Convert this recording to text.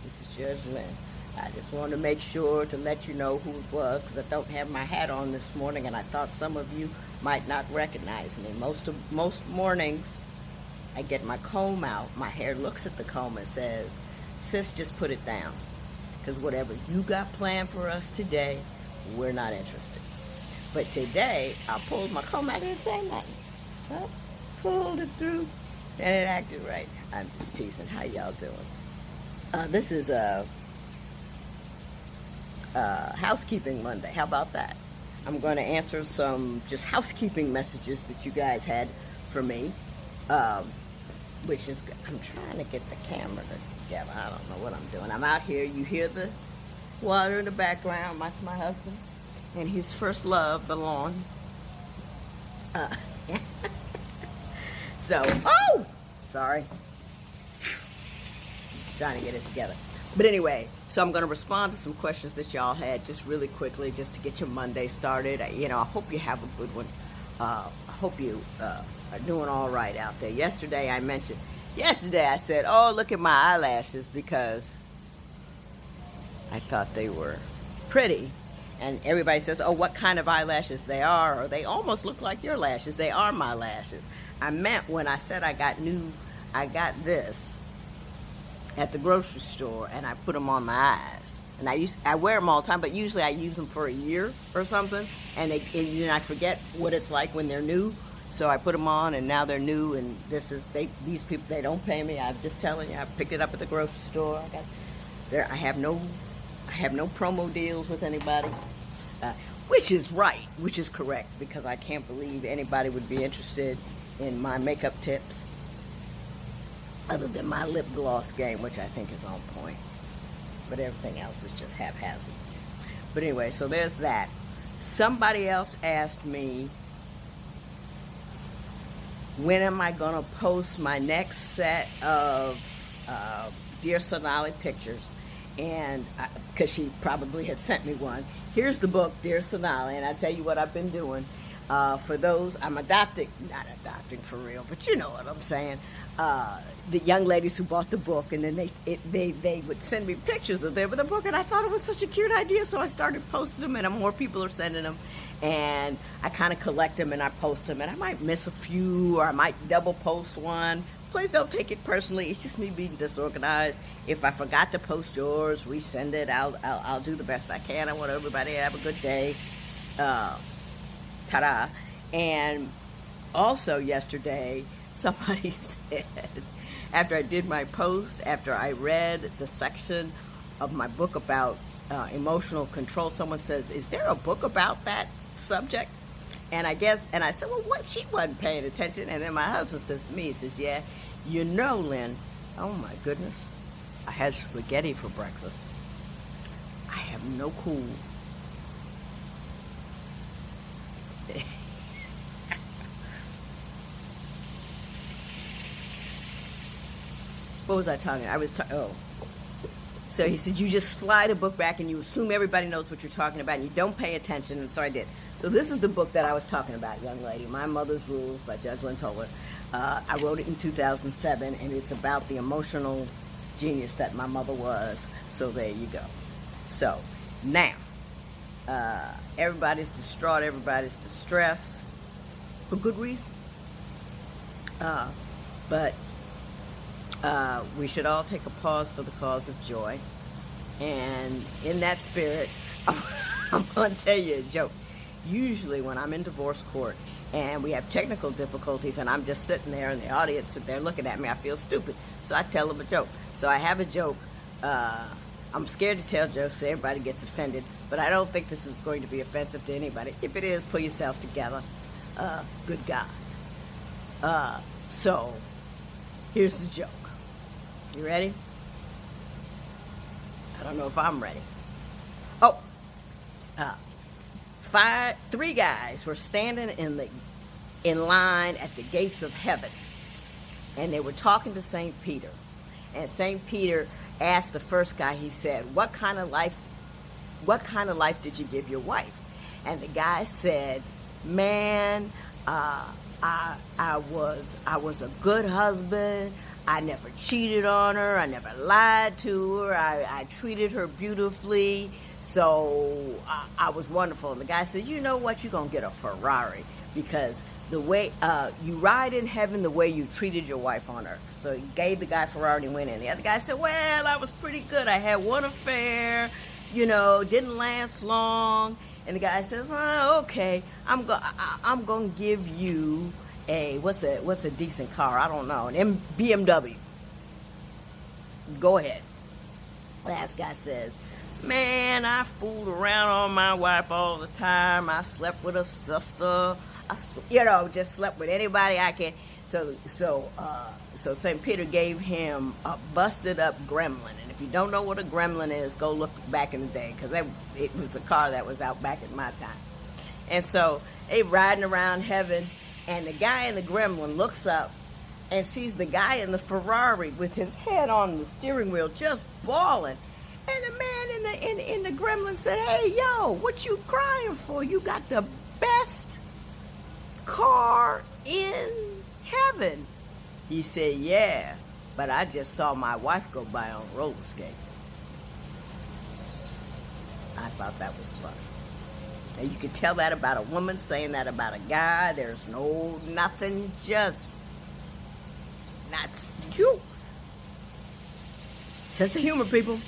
This is Judge Lynn. I just wanted to make sure to let you know who it was because I don't have my hat on this morning, and I thought some of you might not recognize me. Most mornings, I get my comb out. My hair looks at the comb and says, "Sis, just put it down, because whatever you got planned for us today, we're not interested." But today, I pulled my comb out and didn't say nothing. So, pulled it through, and it acted right. I'm just teasing. How y'all doing? This is Housekeeping Monday. How about that? I'm going to answer some just housekeeping messages that you guys had for me, which is good. I'm trying to get the camera together. I don't know what I'm doing. I'm out here. You hear the water in the background. That's my husband and his first love, the lawn. Sorry. Trying to get it together. But anyway, so I'm going to respond to some questions that y'all had just really quickly, just to get your Monday started. I hope you have a good one. I hope you are doing all right out there. Yesterday I said, oh, look at my eyelashes, because I thought they were pretty. And everybody says, oh, what kind of eyelashes they are, or they almost look like your lashes. They are my lashes. I meant when I said I got this at the grocery store, and I put them on my eyes. And I wear them all the time, but usually I use them for a year or something, and I forget what it's like when they're new. So I put them on, and now they're new. And these people, they don't pay me. I'm just telling you, I picked it up at the grocery store. I have no promo deals with anybody, which is right, which is correct, because I can't believe anybody would be interested in my makeup tips, other than my lip gloss game, which I think is on point. But everything else is just haphazard. But anyway, so there's that. Somebody else asked me, when am I going to post my next set of Dear Sonali pictures? And because she probably had sent me one. Here's the book, Dear Sonali, and I tell you what I've been doing. For those, I'm not adopting for real, but you know what I'm saying. The young ladies who bought the book, and then they would send me pictures of them with the book, and I thought it was such a cute idea, so I started posting them, and more people are sending them, and I kind of collect them and I post them, and I might miss a few, or I might double post one. Please don't take it personally. It's just me being disorganized. If I forgot to post yours, resend it. I'll do the best I can. I want everybody to have a good day. Ta-da. And also yesterday, somebody said, after I did my post, after I read the section of my book about emotional control, someone says, is there a book about that subject? And I said, well, what? She wasn't paying attention. And then my husband says to me, he says, yeah, you know, Lynn, oh my goodness, I had spaghetti for breakfast. I have no clue. What was I talking? So he said, you just slide a book back and you assume everybody knows what you're talking about and you don't pay attention, and so I did. So this is the book that I was talking about, young lady, My Mother's Rules by Judge Lynn Toler. I wrote it in 2007, and it's about the emotional genius that my mother was. So there you go. So now, everybody's distraught, everybody's distressed, for good reason. But we should all take a pause for the cause of joy. And in that spirit, I'm going to tell you a joke. Usually when I'm in divorce court and we have technical difficulties and I'm just sitting there in the audience, sit there looking at me, I feel stupid. So I tell them a joke. So I have a joke. I'm scared to tell jokes because everybody gets offended, but I don't think this is going to be offensive to anybody. If it is, pull yourself together. Good God. So here's the joke. You ready? I don't know if I'm ready. Three guys were standing in line at the gates of heaven, and they were talking to St. Peter. And St. Peter asked the first guy, he said, what kind of life did you give your wife? And the guy said, man, I was a good husband. I never cheated on her. I never lied to her. I treated her beautifully. So I was wonderful. And the guy said, you know what? You're going to get a Ferrari because the way you ride in heaven the way you treated your wife on earth. So he gave the guy Ferrari and went in. The other guy said, well, I was pretty good. I had one affair, didn't last long. And the guy says, oh, okay, I'm going to give you what's a decent car? I don't know, an BMW. Go ahead. Last guy says, man, I fooled around on my wife all the time. I slept with her sister. Just slept with anybody I can. So St. Peter gave him a busted up Gremlin. And if you don't know what a Gremlin is, go look back in the day because it was a car that was out back in my time. And so they riding around heaven, and the guy in the Gremlin looks up and sees the guy in the Ferrari with his head on the steering wheel just bawling. And the man in the Gremlin said, hey, yo, what you crying for? You got the best car in heaven. He said, yeah, but I just saw my wife go by on roller skates. I thought that was funny. And you can tell that about a woman saying that about a guy. There's nothing, just not you. Sense of humor, people.